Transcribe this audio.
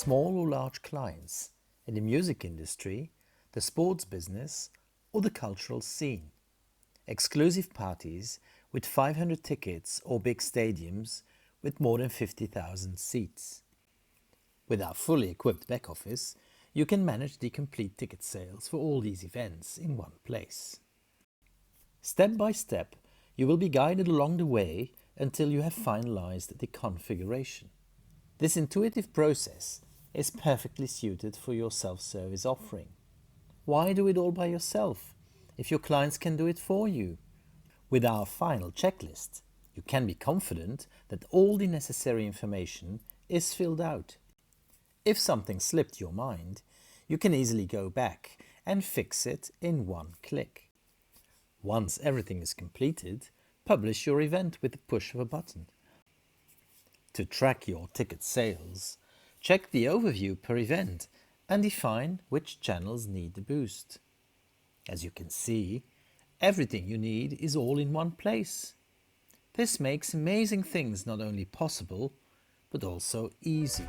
small or large clients in the music industry, the sports business, or the cultural scene. Exclusive parties with 500 tickets or big stadiums with more than 50,000 seats. With our fully equipped back office, you can manage the complete ticket sales for all these events in one place. Step by step, you will be guided along the way until you have finalized the configuration. This intuitive process is perfectly suited for your self-service offering. Why do it all by yourself if your clients can do it for you? With our final checklist, you can be confident that all the necessary information is filled out. If something slipped your mind, you can easily go back and fix it in one click. Once everything is completed, publish your event with the push of a button. To track your ticket sales, check the overview per event and define which channels need the boost. As you can see, everything you need is all in one place. This makes amazing things not only possible, but also easy.